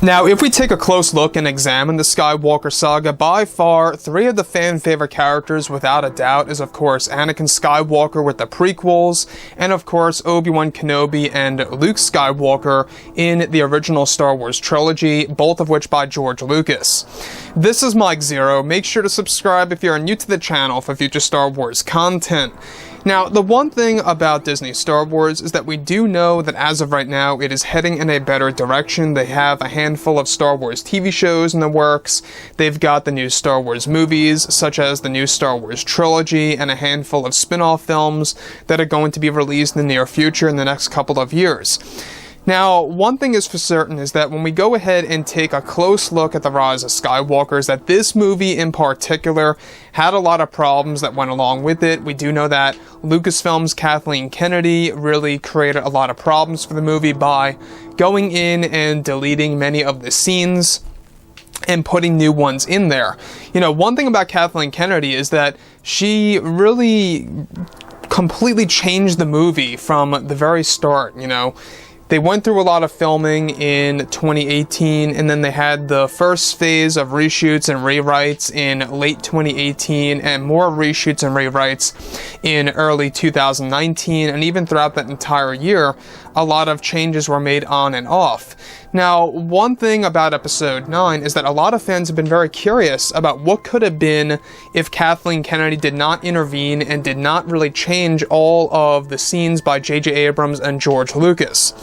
Now, if we take a close look and examine the Skywalker saga, by far, 3 of the fan-favorite characters, without a doubt, is of course Anakin Skywalker with the prequels, and of course Obi-Wan Kenobi and Luke Skywalker in the original Star Wars trilogy, both of which by George Lucas. This is Mike Zero. Make sure to subscribe if you're new to the channel for future Star Wars content. Now, the one thing about Disney Star Wars is that we do know that as of right now, it is heading in a better direction. They have a handful of Star Wars TV shows in the works. They've got the new Star Wars movies, such as the new Star Wars trilogy, and a handful of spin-off films that are going to be released in the near future in the next couple of years. Now, one thing is for certain is that when we go ahead and take a close look at the Rise of Skywalker, is that this movie in particular had a lot of problems that went along with it. We do know that Lucasfilm's Kathleen Kennedy really created a lot of problems for the movie by going in and deleting many of the scenes and putting new ones in there. You know, one thing about Kathleen Kennedy is that she really completely changed the movie from the very start, you know. They went through a lot of filming in 2018, and then they had the first phase of reshoots and rewrites in late 2018, and more reshoots and rewrites in early 2019, and even throughout that entire year, a lot of changes were made on and off. Now, one thing about Episode 9 is that a lot of fans have been very curious about what could have been if Kathleen Kennedy did not intervene and did not really change all of the scenes by J.J. Abrams and George Lucas.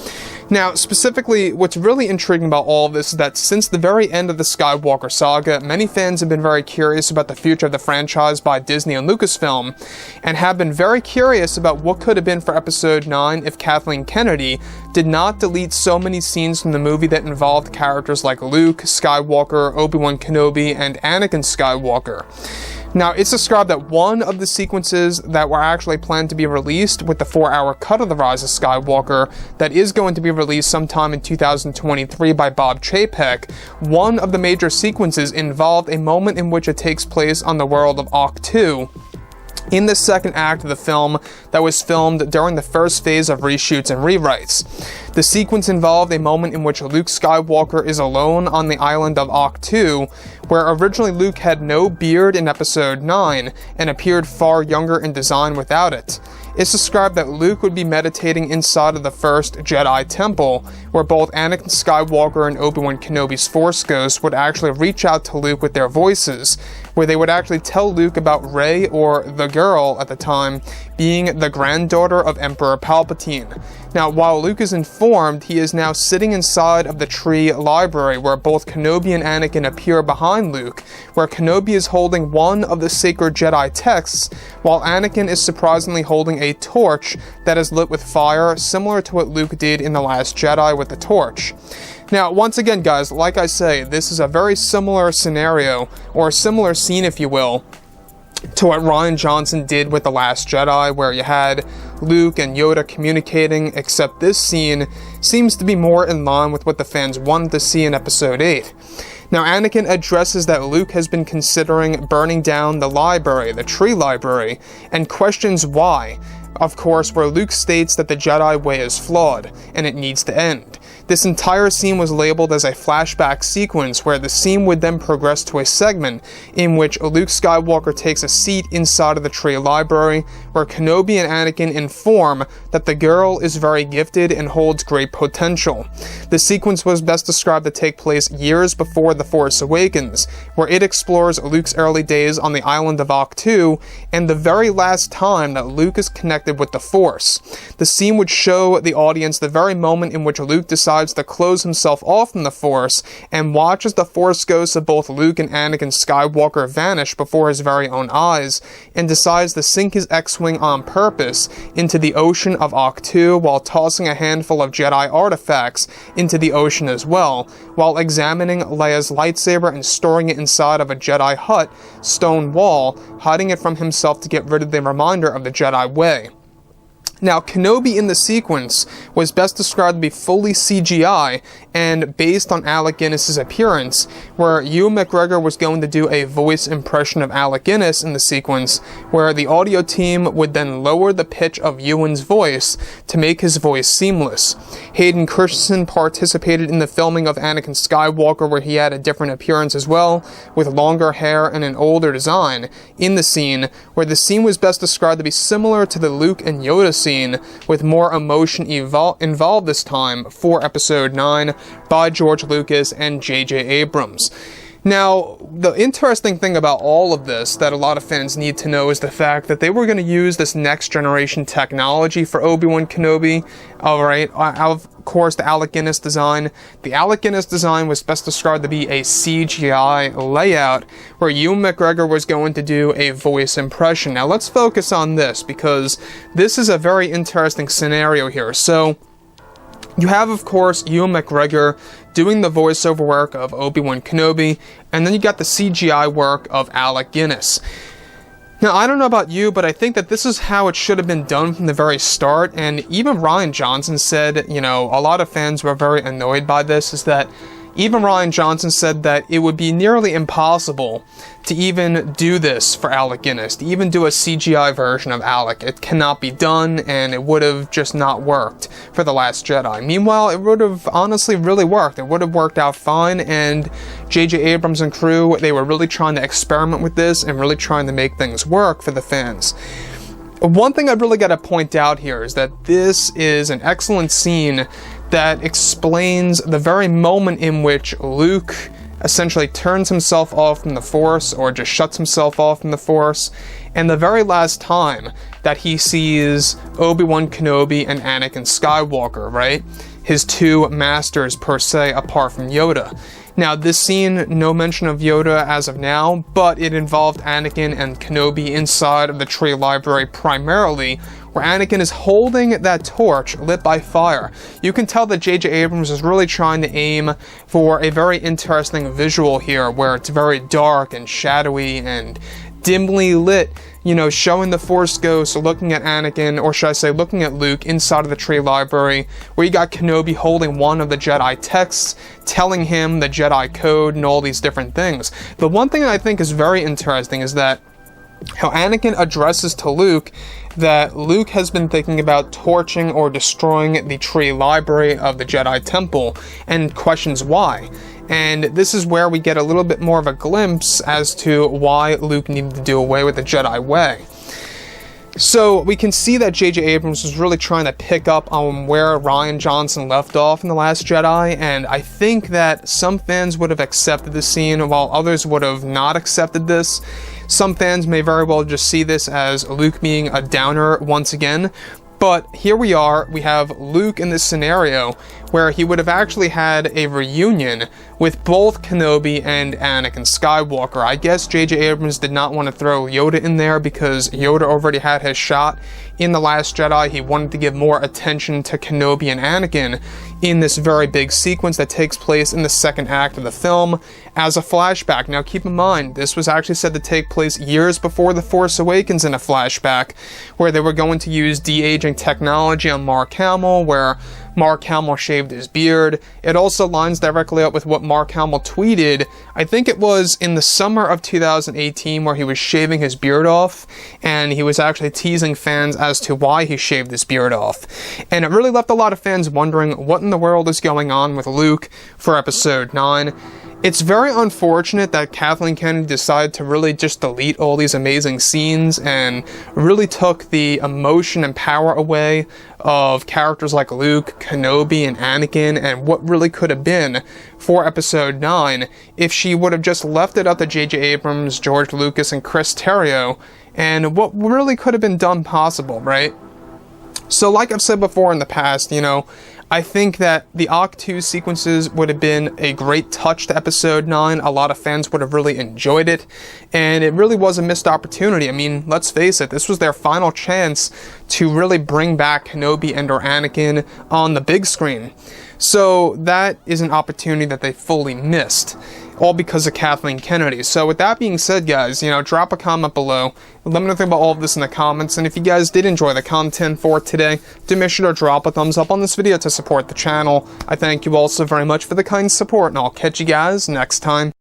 Now, specifically, what's really intriguing about all of this is that since the very end of the Skywalker saga, many fans have been very curious about the future of the franchise by Disney and Lucasfilm, and have been very curious about what could have been for Episode 9 if Kathleen Kennedy did not delete so many scenes from the movie that involved characters like Luke Skywalker, Obi-Wan Kenobi, and Anakin Skywalker. Now, it's described that one of the sequences that were actually planned to be released with the 4-hour cut of The Rise of Skywalker that is going to be released sometime in 2023 by Bob Chapek, one of the major sequences involved a moment in which it takes place on the world of Ahch-To, in the second act of the film that was filmed during the first phase of reshoots and rewrites. The sequence involved a moment in which Luke Skywalker is alone on the island of Ahch-To, where originally Luke had no beard in Episode 9 and appeared far younger in design without it. It's described that Luke would be meditating inside of the first Jedi Temple, where both Anakin Skywalker and Obi-Wan Kenobi's Force ghosts would actually reach out to Luke with their voices, where they would actually tell Luke about Rey, or the girl at the time, being the granddaughter of Emperor Palpatine. Now, while Luke is informed, he is now sitting inside of the tree library where both Kenobi and Anakin appear behind Luke, where Kenobi is holding one of the sacred Jedi texts, while Anakin is surprisingly holding a torch that is lit with fire, similar to what Luke did in The Last Jedi with the torch. Now, once again, guys, like I say, this is a very similar scenario, or a similar scene, if you will, to what Rian Johnson did with The Last Jedi, where you had Luke and Yoda communicating, except this scene seems to be more in line with what the fans wanted to see in Episode 8. Now, Anakin addresses that Luke has been considering burning down the library, the tree library, and questions why. Of course, where Luke states that the Jedi way is flawed, and it needs to end. This entire scene was labeled as a flashback sequence, where the scene would then progress to a segment in which Luke Skywalker takes a seat inside of the tree library, where Kenobi and Anakin inform that the girl is very gifted and holds great potential. The sequence was best described to take place years before The Force Awakens, where it explores Luke's early days on the island of Ahch-To, and the very last time that Luke is connected with the Force. The scene would show the audience the very moment in which Luke decides to close himself off from the Force, and watches the Force ghosts of both Luke and Anakin Skywalker vanish before his very own eyes, and decides to sink his X-Wing on purpose into the ocean of Ahch-To, while tossing a handful of Jedi artifacts into the ocean as well, while examining Leia's lightsaber and storing it inside of a Jedi hut stone wall, hiding it from himself to get rid of the reminder of the Jedi way. Now, Kenobi in the sequence was best described to be fully CGI and based on Alec Guinness's appearance, where Ewan McGregor was going to do a voice impression of Alec Guinness in the sequence, where the audio team would then lower the pitch of Ewan's voice to make his voice seamless. Hayden Christensen participated in the filming of Anakin Skywalker, where he had a different appearance as well, with longer hair and an older design in the scene, where the scene was best described to be similar to the Luke and Yoda scene, with more emotion involved this time for Episode 9 by George Lucas and J.J. Abrams. Now, the interesting thing about all of this that a lot of fans need to know is the fact that they were going to use this next generation technology for Obi-Wan Kenobi. Alright, of course, the Alec Guinness design. The Alec Guinness design was best described to be a CGI layout where Ewan McGregor was going to do a voice impression. Now, let's focus on this because this is a very interesting scenario here. So, you have, of course, Ewan McGregor doing the voiceover work of Obi-Wan Kenobi, and then you got the CGI work of Alec Guinness. Now, I don't know about you, but I think that this is how it should have been done from the very start, and even Rian Johnson said, a lot of fans were very annoyed by this, is that even Rian Johnson said that it would be nearly impossible to even do this for Alec Guinness, to even do a CGI version of Alec. It cannot be done, and it would have just not worked for The Last Jedi. Meanwhile, it would have honestly really worked. It would have worked out fine, and J.J. Abrams and crew, they were really trying to experiment with this and really trying to make things work for the fans. One thing I've really got to point out here is that this is an excellent scene that explains the very moment in which Luke essentially turns himself off from the Force, or just shuts himself off from the Force, and the very last time that he sees Obi-Wan Kenobi and Anakin Skywalker, right? His two masters, per se, apart from Yoda. Now, this scene, no mention of Yoda as of now, but it involved Anakin and Kenobi inside of the tree library primarily, where Anakin is holding that torch lit by fire. You can tell that J.J. Abrams is really trying to aim for a very interesting visual here, where it's very dark and shadowy and dimly lit, showing the Force Ghost looking at Anakin, or should I say looking at Luke inside of the tree library, where you got Kenobi holding one of the Jedi texts, telling him the Jedi code and all these different things. The one thing that I think is very interesting is that how Anakin addresses to Luke that Luke has been thinking about torching or destroying the tree library of the Jedi Temple, and questions why. And this is where we get a little bit more of a glimpse as to why Luke needed to do away with the Jedi way. So we can see that J.J. Abrams was really trying to pick up on where Rian Johnson left off in The Last Jedi, and I think that some fans would have accepted this scene while others would have not accepted this. Some fans may very well just see this as Luke being a downer once again, but here we are, we have Luke in this scenario where he would have actually had a reunion with both Kenobi and Anakin Skywalker. I guess J.J. Abrams did not want to throw Yoda in there because Yoda already had his shot in The Last Jedi. He wanted to give more attention to Kenobi and Anakin in this very big sequence that takes place in the second act of the film as a flashback. Now keep in mind, this was actually said to take place years before The Force Awakens in a flashback, where they were going to use de-aging technology on Mark Hamill, where Mark Hamill shaved his beard. It also lines directly up with what Mark Hamill tweeted, I think it was in the summer of 2018, where he was shaving his beard off, and he was actually teasing fans as to why he shaved his beard off. And it really left a lot of fans wondering what in the world is going on with Luke for Episode 9. It's very unfortunate that Kathleen Kennedy decided to really just delete all these amazing scenes and really took the emotion and power away of characters like Luke, Kenobi, and Anakin, and what really could have been for Episode 9 if she would have just left it up to J.J. Abrams, George Lucas, and Chris Terrio, and what really could have been done possible, right? So like I've said before in the past, I think that the Octo 2 sequences would have been a great touch to Episode 9. A lot of fans would have really enjoyed it, and it really was a missed opportunity. I mean, let's face it, this was their final chance to really bring back Kenobi and or Anakin on the big screen. So that is an opportunity that they fully missed. all because of Kathleen Kennedy. So with that being said, guys, drop a comment below. Let me know about all of this in the comments, and if you guys did enjoy the content for today, do make sure to drop a thumbs up on this video to support the channel. I thank you all so very much for the kind support, and I'll catch you guys next time.